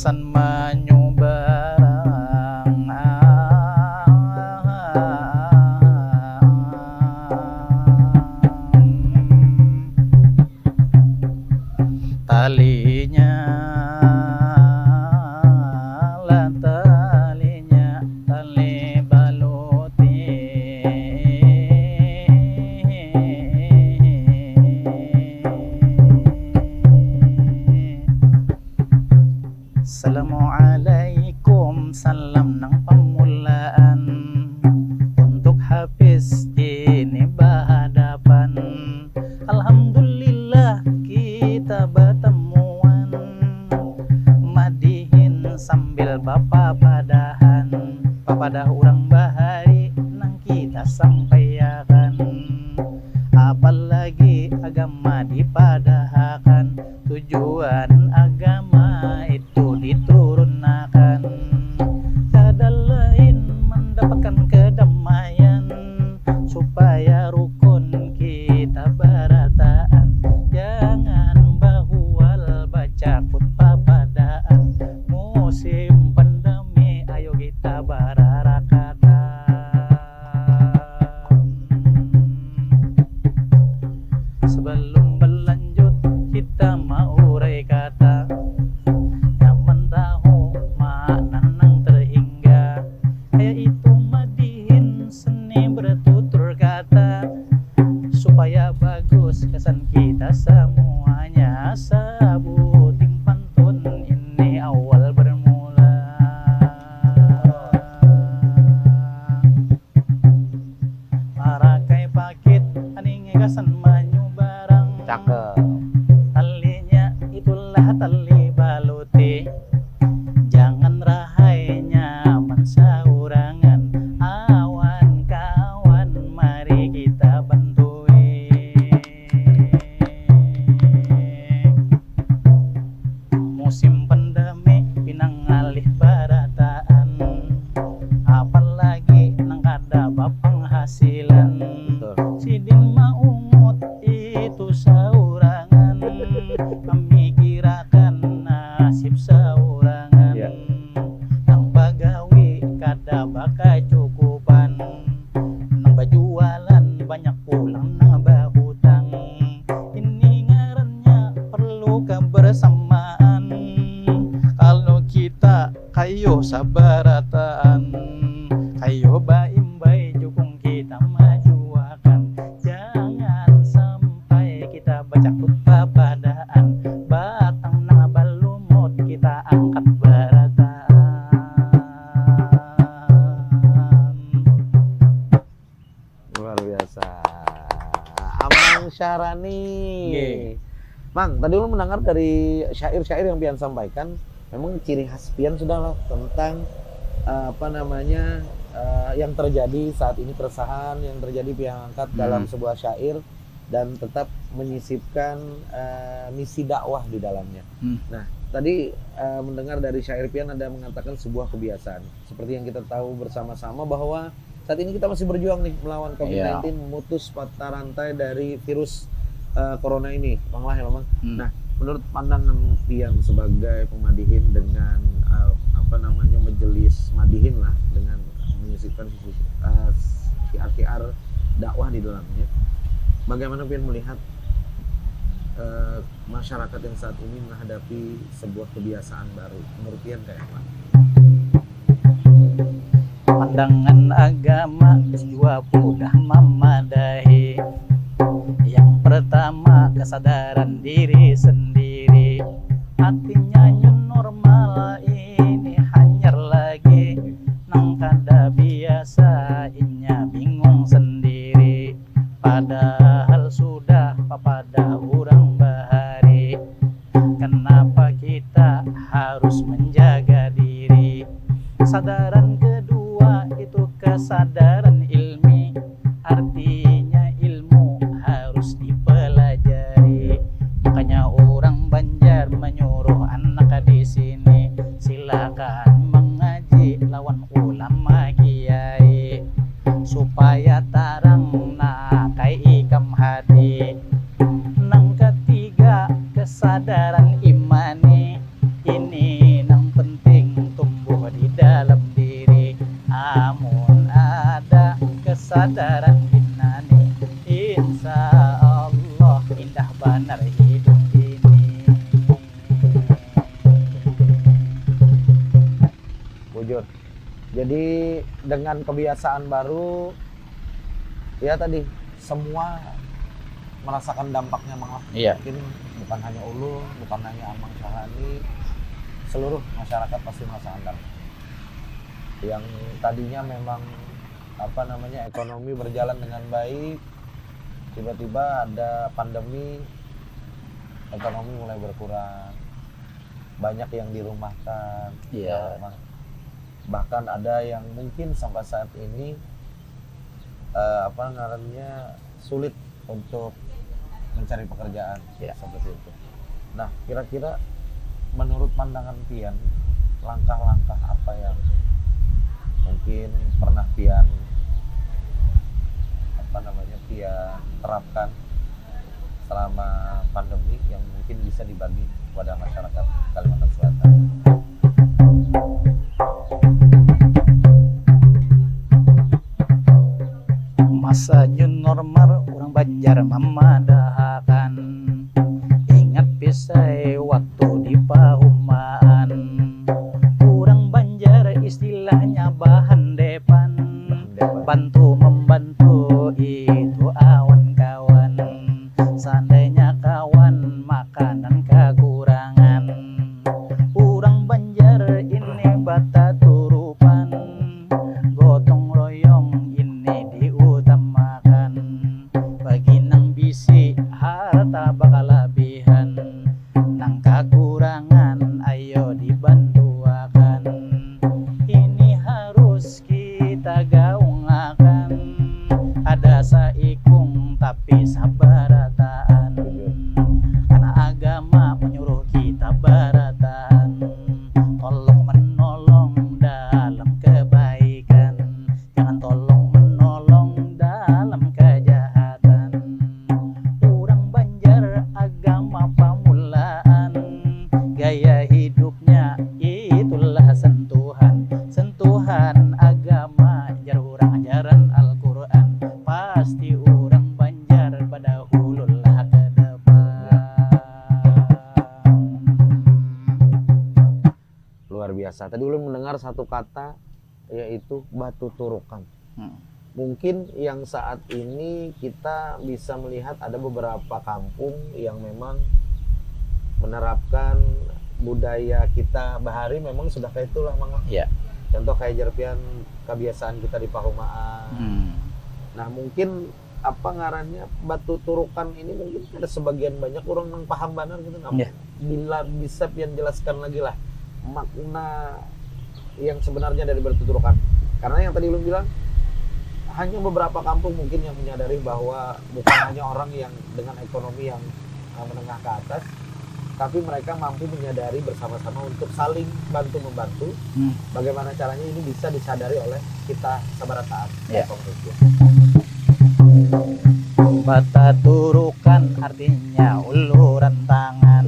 gasan menyubarang talinya lan talinya tali baluti Assalamualaikum, salam ng pamulaan untuk Hafiz ini berhadapan. Alhamdulillah kita bertemuan, madihin sambil bapak padahan, papadah urang bahari nang kita sampaikan. Apalagi agama dipadahakan, tujuan agama itu diturunkan, tiada lain mendapatkan kedamaian, supaya rukun kita berataan. Jangan bahual baca khutbah padaan, musim pandemi ayo kita bararakatan. Sebelum berlanjut kita mau urai kata, nyaman tahu makna nang terhingga, yaitu madihin seni bertutur kata, supaya bagus kesan kita semuanya. Sabuting pantun ini awal bermula. Marakai pakit aning gasan menyubarang, Cakep. talinya itulah tali baluti, jangan rahainya mensaurangan. Awan kawan mari kita bantui, musim pandemi pinangalih barataan, apalagi nang kada penghasilan. Betul. Sidin maungut itu saurangan, memikirakan nasib saurangan. Ya. Nang bagawi kada baka cukupan, nang bajualan banyak pulang nang bahutang. Ini ngarannya perlu kebersamaan, kalau kita kayo sabarataan, kayo baimbai jukung kita majuakan. Jangan sampai kita baca khutbah padaan, batang na balumot kita angkat barataan. Luar biasa. Amang Syarani. Ye. Mang, tadi lu mendengar dari syair-syair yang Pian sampaikan, memang ciri khas Pian sudahlah tentang yang terjadi saat ini, keresahan yang terjadi Pian angkat dalam sebuah syair dan tetap menyisipkan misi dakwah di dalamnya. Nah, tadi mendengar dari syair Pian ada mengatakan sebuah kebiasaan. Seperti yang kita tahu bersama-sama bahwa saat ini kita masih berjuang nih melawan COVID-19, memutus mata rantai dari virus corona ini, Bang Lah ya Bang. Nah, menurut pandangan Pian sebagai pemadihin dengan majelis madihin lah, dengan menyisipkan syiar-syiar dakwah di dalamnya, bagaimana Pian melihat masyarakat yang saat ini menghadapi sebuah kebiasaan baru? Menurut Pian kayak apa? Pandangan agama jiwa mudah memadahi. Yang pertama kesadaran diri sendiri, artinya new normal ini hanyar lagi, nang kada biasa inya bingung sendiri, padahal sudah papada urang bahari. Kenapa kita harus menjaga diri? Kesadaran kedua itu kesadaran ilmi, artinya ilmu harus dipelajari. Makanya orang Banjar menyuruh anak di sini, silakan mengaji lawan ulama kiai, supaya tarang nakai ikam hati. Nang jujur. Jadi dengan kebiasaan baru, ya tadi semua merasakan dampaknya Mang lah. Iya. Mungkin bukan hanya Ulun, bukan hanya Amang Syahani, seluruh masyarakat pasti merasakan dampak. Yang tadinya memang ekonomi berjalan dengan baik, tiba-tiba ada pandemi, ekonomi mulai berkurang, banyak yang dirumahkan. Iya. Bahkan ada yang mungkin sampai saat ini sulit untuk mencari pekerjaan. Iya. Seperti itu. Nah, kira-kira menurut pandangan Pian, langkah-langkah apa yang mungkin pernah Pian terapkan selama pandemi yang mungkin bisa dibagi kepada masyarakat Kalimantan Selatan? Masa new normal orang Banjar memadahakan, ingat pisai waktu di Pahumaan. Orang Banjar istilahnya bahan depan, bantu membantu itu awan kawan. Seandainya kawan makanan kekurangan, orang Banjar ini bata turupan, gotong royong ini diutamakan. Bagi nang bisi harta bakal lebihan, nang kekurangan ayo dibantuakan. Ini harus kita gaungkan, ada saikung tapi sabarataan, karena agama menyuruh kita barataan, tolong menolong dalam kebaikan, jangan tolong menolong dalam kejahatan. Orang Banjar agama pamulaan, gaya hidupnya itulah sentuhan, sentuhan agama jar orang ajaran Al-Quran. Pasti orang Banjar pada hululah ke depan. Luar biasa. Tadi ulun mendengar satu kata, yaitu batu turukan. Mungkin yang saat ini kita bisa melihat ada beberapa kampung yang memang menerapkan budaya kita bahari, memang sudah kayak itulah Mang. Iya. Contoh kayak Jerpian, kebiasaan kita di Pahumaan. Nah, mungkin apa ngarannya batu turukan ini mungkin ada sebagian banyak orang yang paham benar gitu. Nah, Iya. bila bisa Pian jelaskan lagi lah makna yang sebenarnya dari batu turukan. Karena yang tadi lu bilang hanya beberapa kampung mungkin yang menyadari bahwa bukan hanya orang yang dengan ekonomi yang menengah ke atas, tapi mereka mampu menyadari bersama-sama untuk saling bantu-membantu. Bagaimana caranya ini bisa disadari oleh kita sabarataan. Ya. Manusia. Bata turukan artinya uluran tangan,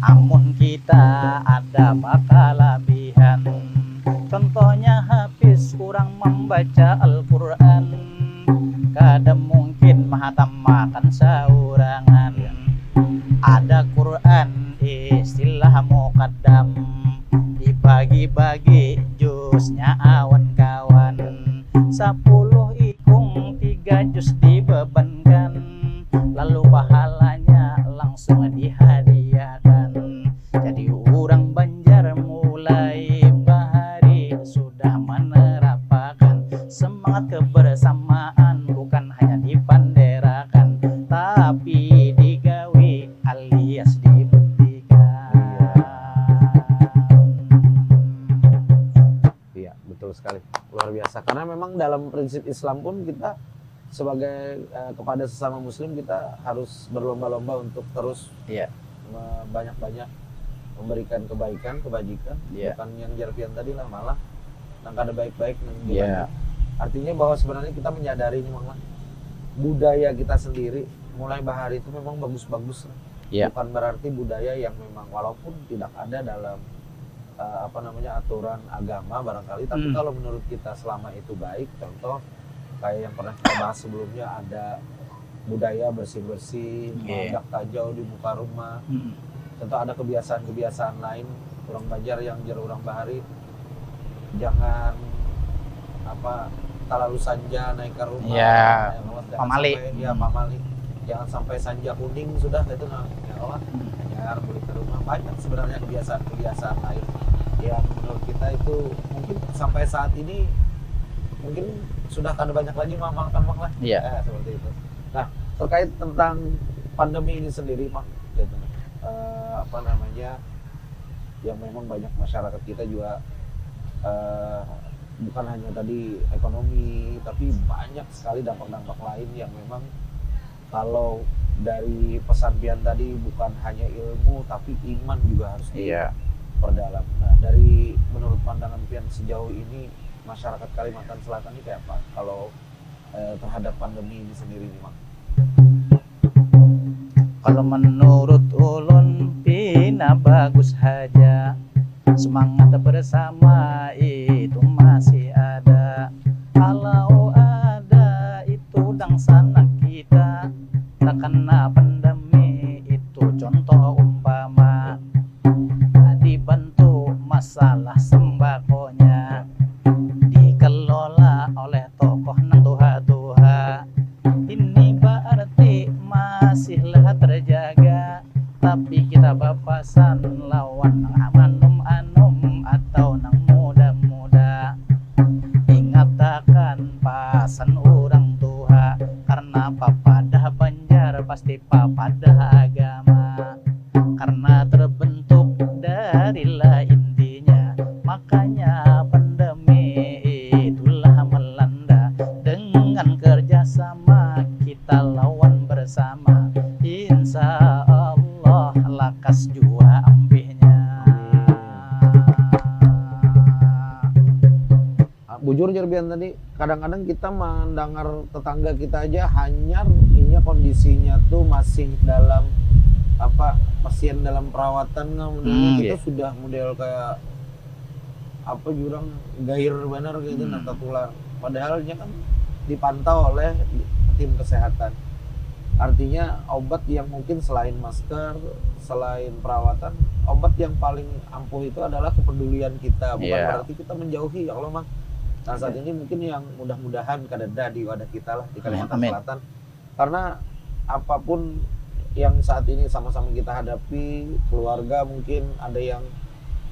amun kita ada bakal lebihan. Contohnya habis kurang membaca Al-Quran, kadang mungkin mahatamakan saurangan. Ada Quran istilah muqaddam, dibagi-bagi jusnya awan kawan. 10 ikung 3 jus dibebankan, lalu pahalanya langsung dihadiahkan. Jadi orang Banjar mulai bahari sudah menerapkan semangat kebersamaan, bukan hanya dipanderakan tapi digawi alias dibuktikan. Iya, betul sekali. Luar biasa. Karena memang dalam prinsip Islam pun kita sebagai kepada sesama muslim kita harus berlomba-lomba untuk terus banyak-banyak memberikan kebaikan, kebajikan. Bukan yang Jerpian tadi lah, malah nang kada baik-baik nang dibagi. Artinya bahwa sebenarnya kita menyadari memang budaya kita sendiri mulai bahari itu memang bagus-bagus. Bukan berarti budaya yang memang walaupun tidak ada dalam aturan agama barangkali, tapi kalau menurut kita selama itu baik. Contoh kayak yang pernah kita bahas sebelumnya, ada budaya bersih-bersih, mengadap tajau di muka rumah. Contoh ada kebiasaan-kebiasaan lain orang Banjar yang jar orang bahari jangan apa terlalu sanja naik ke rumah. Ya, Ya Allah, jangan pamali. sampai, ya pamali. Jangan sampai sanja kuning sudah itu nah, ya Allah. Jangan beli ke rumah. Banyak sebenarnya kebiasaan-kebiasaan lain yang menurut kita itu mungkin sampai saat ini mungkin sudah ada banyak lagi makan lah. Iya. Seperti itu. Nah, terkait tentang pandemi ini sendiri, Mak, gitu. Apa namanya? Yang memang banyak masyarakat kita juga bukan hanya tadi ekonomi, tapi banyak sekali dampak-dampak lain yang memang kalau dari pesan Pian tadi bukan hanya ilmu tapi iman juga harus Iya. diperdalam. Nah, dari menurut pandangan Pian sejauh ini masyarakat Kalimantan Selatan ini kayak apa kalau terhadap pandemi ini sendiri nih, Mak? Kalau menurut ulun Pina bagus saja, semangat bersama itu masih ada. Kalau ada itu dangsana kita, tak kena pandemi itu contoh umpama. Dibantu masalah sembakonya, dikelola oleh tokoh nan tuha-tuha. Ini berarti masihlah terjaga, tapi kita bapasan lawan nang anum-anum atau nang muda-muda. Ingatakan pasan orang tua, karena papadah banjar pasti papadah agama. Karena terbentuk darilah intinya, makanya pandemi itulah melanda. Dengan kerjasama kita lawan bersama, insya Allah lakas jua ampihnya. Bujur Jerbian tadi, kadang-kadang kita mendengar tetangga kita aja hanyar, ini kondisinya tuh masih dalam apa pasien dalam perawatan kita iya. sudah model kayak apa jurang gair benar gitu nata tular, padahalnya kan dipantau oleh tim kesehatan. Artinya obat yang mungkin selain masker, selain perawatan, obat yang paling ampuh itu adalah kepedulian kita, bukan berarti kita menjauhi ya Allah, Mang. Nah, saat ini mungkin yang mudah-mudahan kadada di wadah kita lah di Kalimantan Selatan, karena apapun yang saat ini sama-sama kita hadapi, keluarga mungkin ada yang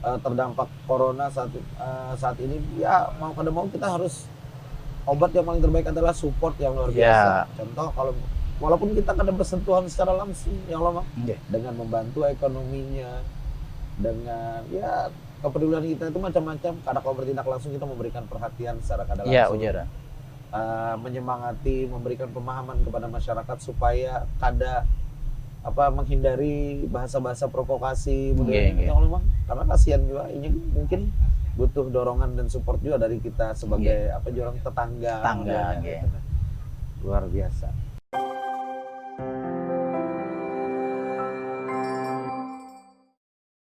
terdampak corona saat ini, ya mau kada mau kita harus, obat yang paling terbaik adalah support yang luar biasa. Contoh kalau walaupun kita kada bersentuhan secara langsung ya Allah, dengan membantu ekonominya, dengan ya kepedulian kita itu macam-macam. Kadang kalau bertindak langsung kita memberikan perhatian secara kada langsung, menyemangati, memberikan pemahaman kepada masyarakat supaya kada menghindari bahasa-bahasa provokasi, ya Allah, karena kasihan juga ini mungkin butuh dorongan dan support juga dari kita sebagai orang tetangga. Luar biasa.